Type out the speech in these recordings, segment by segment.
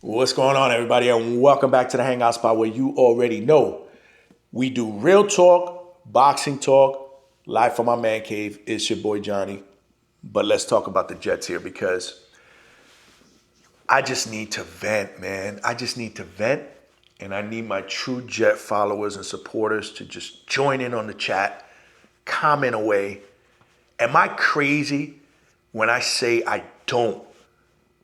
What's going on, everybody, and welcome back to the Hangout Spot where you already know we do real talk, boxing talk, live from my man cave. It's your boy Johnny. But let's talk about the Jets here because I just need to vent, man. I just need to vent, and I need my true Jet followers and supporters to just join in on the chat, comment away. Am I crazy when I say I don't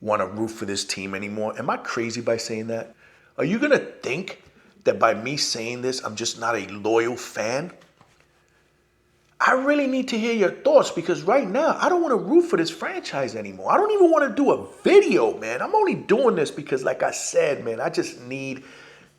want to root for this team anymore? Am I crazy by saying that? Are you going to think that by me saying this, I'm just not a loyal fan? I really need to hear your thoughts because right now, I don't want to root for this franchise anymore. I don't even want to do a video, man. I'm only doing this because, like I said, man, I just need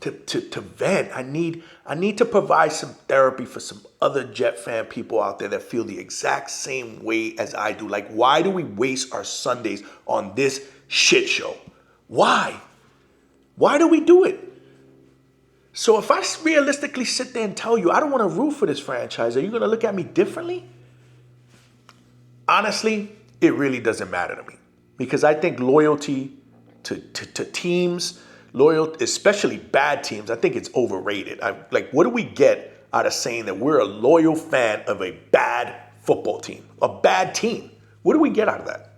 to vent. I need to provide some therapy for some other Jet fan people out there that feel the exact same way as I do. Like, why do we waste our Sundays on this shit show? Why? Why do we do it? So if I realistically sit there and tell you I don't want to root for this franchise, are you going to look at me differently? Honestly, it really doesn't matter to me because I think loyalty to teams, especially bad teams, I think it's overrated. What do we get out of saying that we're a loyal fan of a bad football team, a bad team? What do we get out of that?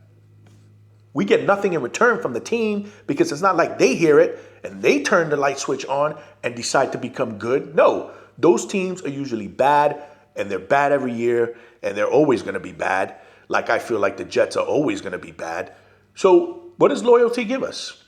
We get nothing in return from the team because it's not like they hear it and they turn the light switch on and decide to become good. No, those teams are usually bad and they're bad every year and they're always going to be bad. Like I feel like the Jets are always going to be bad. So what does loyalty give us?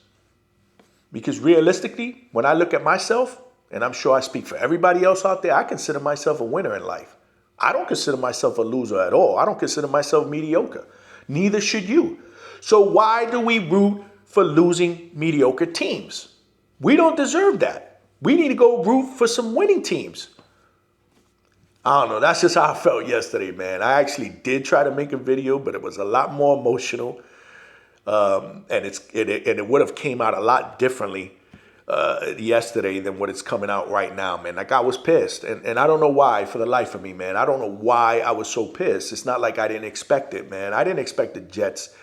Because realistically, when I look at myself, and I'm sure I speak for everybody else out there, I consider myself a winner in life. I don't consider myself a loser at all. I don't consider myself mediocre. Neither should you. So why do we root for losing mediocre teams? We don't deserve that. We need to go root for some winning teams. I don't know. That's just how I felt yesterday, man. I actually did try to make a video, but it was a lot more emotional. And it would have came out a lot differently yesterday than what it's coming out right now, man. Like, I was pissed. And I don't know why, for the life of me, man. I don't know why I was so pissed. It's not like I didn't expect it, man. I didn't expect the Jets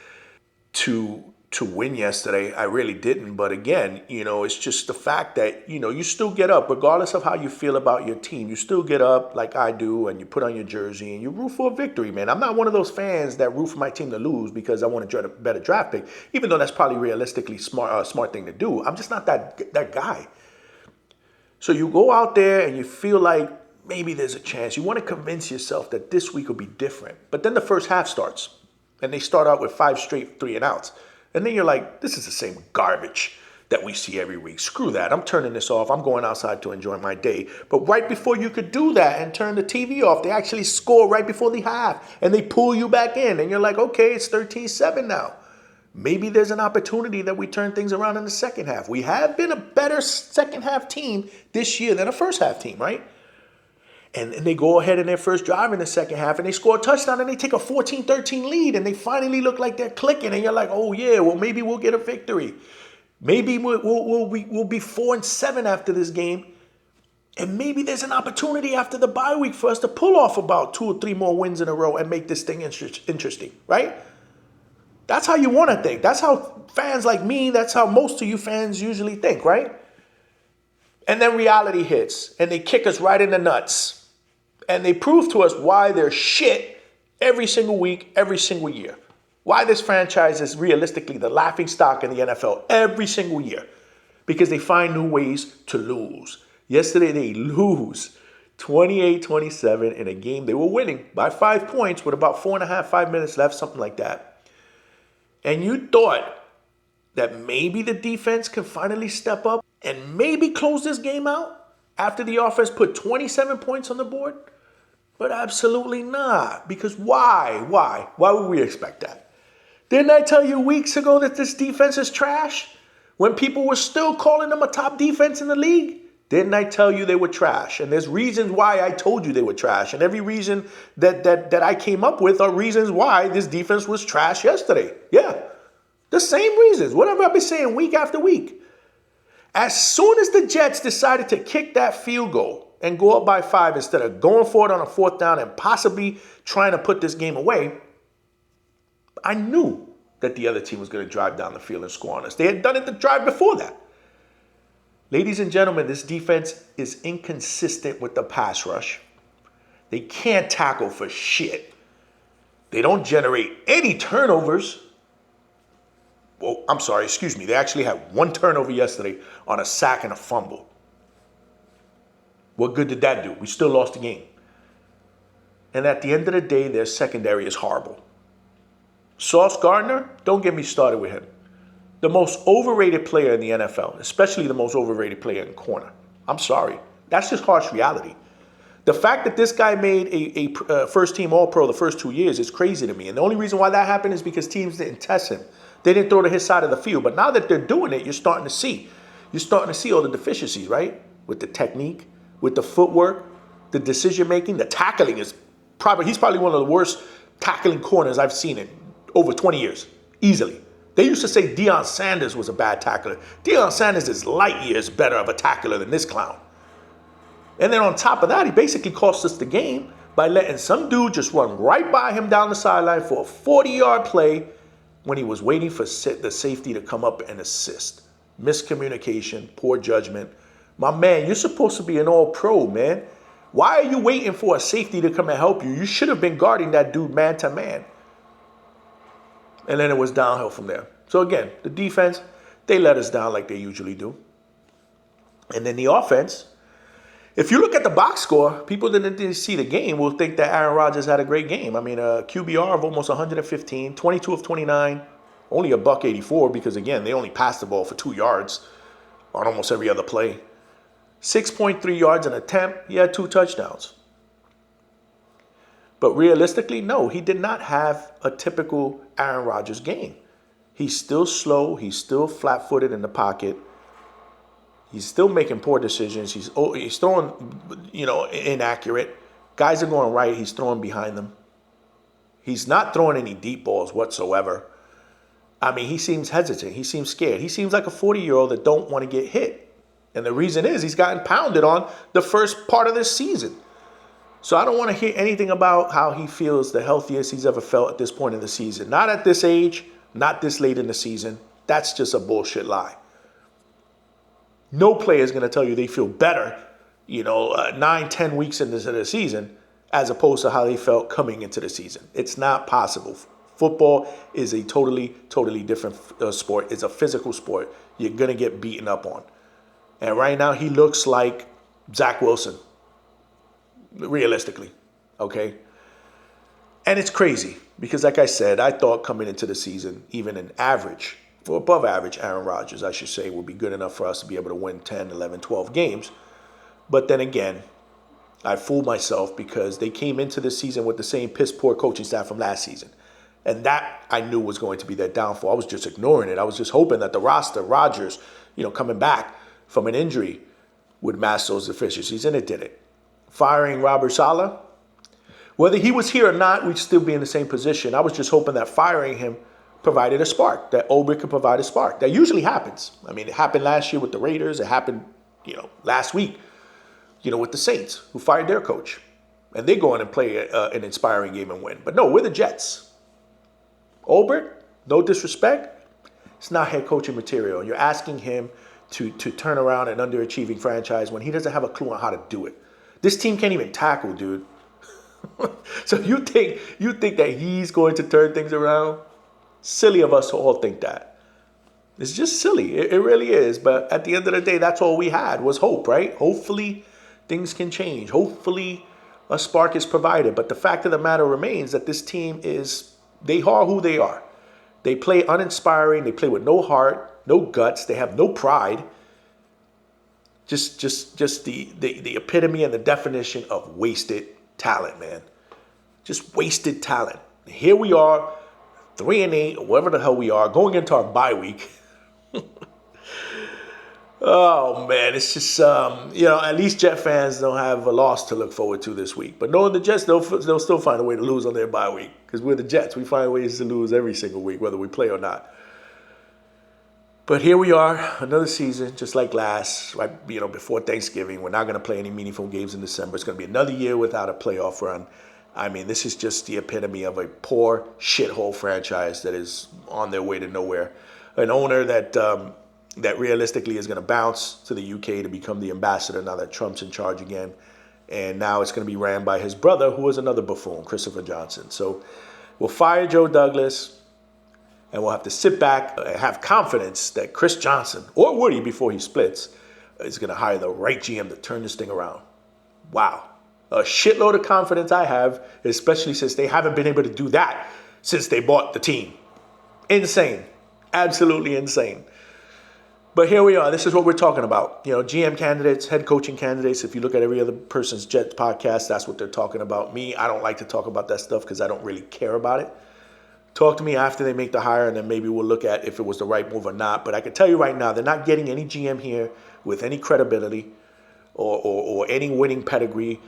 to win yesterday. I really didn't. But again, it's just the fact that, you still get up, regardless of how you feel about your team. You still get up like I do, and you put on your jersey, and you root for a victory, man. I'm not one of those fans that root for my team to lose because I want to get a better draft pick, even though that's probably realistically smart thing to do. I'm just not that guy. So you go out there and you feel like maybe there's a chance. You want to convince yourself that this week will be different. But then the first half starts, and they start out with 5 straight 3-and-outs. And then you're like, this is the same garbage that we see every week. Screw that. I'm turning this off. I'm going outside to enjoy my day. But right before you could do that and turn the TV off, they actually score right before the half. And they pull you back in. And you're like, okay, it's 13-7 now. Maybe there's an opportunity that we turn things around in the second half. We have been a better second half team this year than a first half team, right? And they go ahead in their first drive in the second half and they score a touchdown and they take a 14-13 lead and they finally look like they're clicking and you're like, oh yeah, well maybe we'll get a victory. Maybe we'll be 4-7 after this game. And maybe there's an opportunity after the bye week for us to pull off about 2 or 3 more wins in a row and make this thing interesting, right? That's how you want to think. That's how fans like me, that's how most of you fans usually think, right? And then reality hits and they kick us right in the nuts. And they prove to us why they're shit every single week, every single year. Why this franchise is realistically the laughing stock in the NFL every single year. Because they find new ways to lose. Yesterday they lose 28-27 in a game they were winning by 5 points with about 5 minutes left, something like that. And you thought that maybe the defense can finally step up and maybe close this game out after the offense put 27 points on the board? But absolutely not. Because why? Why? Why would we expect that? Didn't I tell you weeks ago that this defense is trash? When people were still calling them a top defense in the league? Didn't I tell you they were trash? And there's reasons why I told you they were trash. And every reason that I came up with are reasons why this defense was trash yesterday. Yeah. The same reasons. Whatever I've been saying week after week. As soon as the Jets decided to kick that field goal and go up by 5 instead of going for it on a 4th down and possibly trying to put this game away, I knew that the other team was going to drive down the field and score on us. They had done it the drive before that. Ladies and gentlemen, this defense is inconsistent with the pass rush. They can't tackle for shit. They don't generate any turnovers. Well, I'm sorry, excuse me. They actually had one turnover yesterday on a sack and a fumble. What good did that do? We still lost the game. And at the end of the day, their secondary is horrible. Sauce Gardner, don't get me started with him. The most overrated player in the NFL, especially the most overrated player in corner. I'm sorry. That's just harsh reality. The fact that this guy made a first-team All-Pro the first 2 years is crazy to me. And the only reason why that happened is because teams didn't test him. They didn't throw to his side of the field. But now that they're doing it, you're starting to see. You're starting to see all the deficiencies, right? With the technique, with the footwork, the decision-making, the tackling is he's probably one of the worst tackling corners I've seen in over 20 years, easily. They used to say Deion Sanders was a bad tackler. Deion Sanders is light years better of a tackler than this clown. And then on top of that, he basically cost us the game by letting some dude just run right by him down the sideline for a 40-yard play when he was waiting for the safety to come up and assist. Miscommunication, poor judgment. My man, you're supposed to be an all-pro, man. Why are you waiting for a safety to come and help you? You should have been guarding that dude man to man. And then it was downhill from there. So again, the defense, they let us down like they usually do. And then the offense, if you look at the box score, people that didn't see the game will think that Aaron Rodgers had a great game. I mean, a QBR of almost 115, 22 of 29, only a $184 because, again, they only passed the ball for 2 yards on almost every other play. 6.3 yards an attempt. He had 2 touchdowns. But realistically, no, he did not have a typical Aaron Rodgers game. He's still slow. He's still flat-footed in the pocket. He's still making poor decisions. He's throwing, inaccurate. Guys are going right. He's throwing behind them. He's not throwing any deep balls whatsoever. I mean, he seems hesitant. He seems scared. He seems like a 40-year-old that don't want to get hit. And the reason is he's gotten pounded on the first part of this season. So I don't want to hear anything about how he feels the healthiest he's ever felt at this point in the season. Not at this age, not this late in the season. That's just a bullshit lie. No player is going to tell you they feel better, 9-10 weeks into the season as opposed to how they felt coming into the season. It's not possible. Football is a totally, totally different sport. It's a physical sport. You're going to get beaten up on. And right now he looks like Zach Wilson. Realistically, okay? And it's crazy because, like I said, I thought coming into the season, even an average, or above average Aaron Rodgers, I should say, would be good enough for us to be able to win 10, 11, 12 games. But then again, I fooled myself because they came into the season with the same piss-poor coaching staff from last season. And that I knew was going to be their downfall. I was just ignoring it. I was just hoping that the roster, Rodgers, coming back from an injury, would mask those deficiencies, and it didn't. Firing Robert Saleh, whether he was here or not, we'd still be in the same position. I was just hoping that firing him provided a spark, that Ulbrich could provide a spark. That usually happens. I mean, it happened last year with the Raiders. It happened, last week, with the Saints, who fired their coach. And they go in and play an inspiring game and win. But no, we're the Jets. Ulbrich, no disrespect, it's not head coaching material. You're asking him to turn around an underachieving franchise when he doesn't have a clue on how to do it. This team can't even tackle, dude. So you think that he's going to turn things around? Silly of us to all think that. It's just silly. It really is. But at the end of the day, that's all we had was hope, right? Hopefully things can change. Hopefully a spark is provided. But the fact of the matter remains that this team they are who they are. They play uninspiring. They play with no heart, no guts. They have no pride. Just the epitome and the definition of wasted talent, man. Just wasted talent. Here we are, 3-8, or whatever the hell we are, going into our bye week. Oh, man, it's just, at least Jet fans don't have a loss to look forward to this week. But knowing the Jets, they'll still find a way to lose on their bye week because we're the Jets. We find ways to lose every single week, whether we play or not. But here we are, another season, just like last, right? Before Thanksgiving. We're not going to play any meaningful games in December. It's going to be another year without a playoff run. I mean, this is just the epitome of a poor shithole franchise that is on their way to nowhere. An owner that realistically is going to bounce to the UK to become the ambassador now that Trump's in charge again. And now it's going to be ran by his brother, who is another buffoon, Christopher Johnson. So we'll fire Joe Douglas, and we'll have to sit back and have confidence that Chris Johnson, or Woody before he splits, is going to hire the right GM to turn this thing around. Wow. A shitload of confidence I have, especially since they haven't been able to do that since they bought the team. Insane. Absolutely insane. But here we are. This is what we're talking about. You know, GM candidates, head coaching candidates. If you look at every other person's Jets podcast, that's what they're talking about. Me, I don't like to talk about that stuff because I don't really care about it. Talk to me after they make the hire, and then maybe we'll look at if it was the right move or not. But I can tell you right now, they're not getting any GM here with any credibility or any winning pedigree,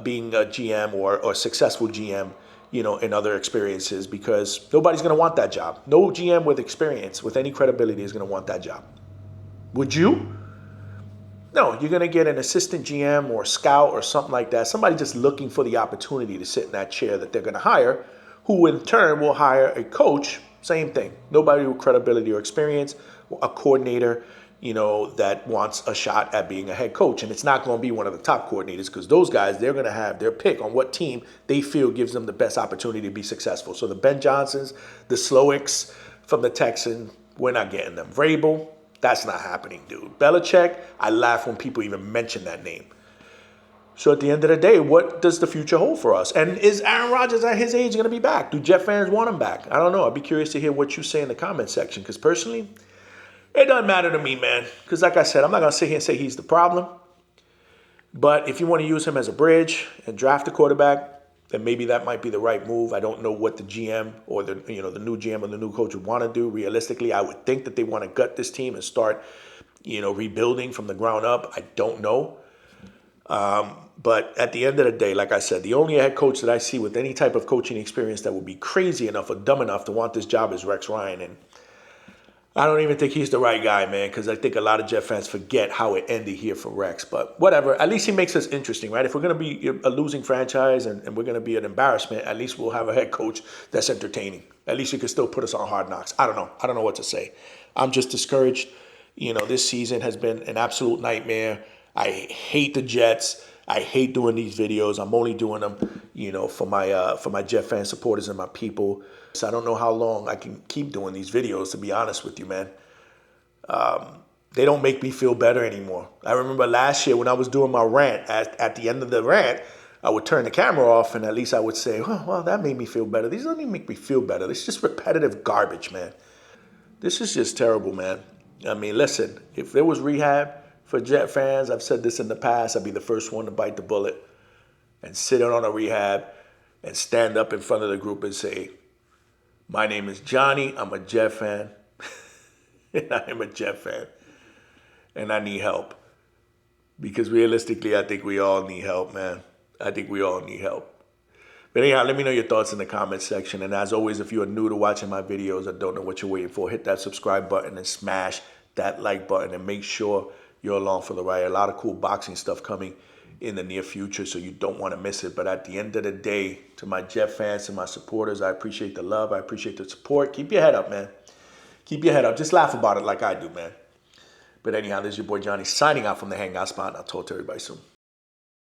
being a GM or successful GM, you know, in other experiences, because nobody's going to want that job. No GM with experience, with any credibility, is going to want that job. Would you? No, you're going to get an assistant GM or scout or something like that. Somebody just looking for the opportunity to sit in that chair that they're going to hire, who in turn will hire a coach. Same thing. Nobody with credibility or experience, a coordinator, you know, that wants a shot at being a head coach. And it's not going to be one of the top coordinators, because those guys, they're going to have their pick on what team they feel gives them the best opportunity to be successful. So the Ben Johnsons, the Slowicks from the Texans, we're not getting them. Vrabel, that's not happening, dude. Belichick, I laugh when people even mention that name. So at the end of the day, what does the future hold for us? And is Aaron Rodgers at his age going to be back? Do Jet fans want him back? I don't know. I'd be curious to hear what you say in the comment section, because personally, it doesn't matter to me, man. Because like I said, I'm not going to sit here and say he's the problem. But if you want to use him as a bridge and draft a quarterback, then maybe that might be the right move. I don't know what the GM or the new GM or the new coach would want to do. Realistically, I would think that they want to gut this team and start, rebuilding from the ground up. I don't know. But at the end of the day, like I said, the only head coach that I see with any type of coaching experience that would be crazy enough or dumb enough to want this job is Rex Ryan. And I don't even think he's the right guy, man, because I think a lot of Jet fans forget how it ended here for Rex. But whatever, at least he makes us interesting, right? If we're going to be a losing franchise and we're going to be an embarrassment, at least we'll have a head coach that's entertaining. At least he can still put us on Hard Knocks. I don't know. I don't know what to say. I'm just discouraged. This season has been an absolute nightmare. I hate the Jets. I hate doing these videos. I'm only doing them, for my Jet fan supporters and my people. So I don't know how long I can keep doing these videos, to be honest with you, man. They don't make me feel better anymore. I remember last year when I was doing my rant, at the end of the rant, I would turn the camera off and at least I would say, oh, well, that made me feel better. These don't even make me feel better. This is just repetitive garbage, man. This is just terrible, man. I mean, listen, if there was rehab for Jet fans, I've said this in the past, I'd be the first one to bite the bullet and sit on a rehab and stand up in front of the group and say, my name is Johnny, I'm a Jet fan, and I am a Jet fan, and I need help. Because realistically, I think we all need help, man. I think we all need help. But anyhow, let me know your thoughts in the comment section. And as always, if you are new to watching my videos, I don't know what you're waiting for, hit that subscribe button and smash that like button and make sure you're along for the ride. A lot of cool boxing stuff coming in the near future, so you don't want to miss it. But at the end of the day, to my Jet fans and my supporters, I appreciate the love. I appreciate the support. Keep your head up, man. Keep your head up. Just laugh about it like I do, man. But anyhow, this is your boy Johnny signing out from the Hangout Spot. I'll talk to everybody soon.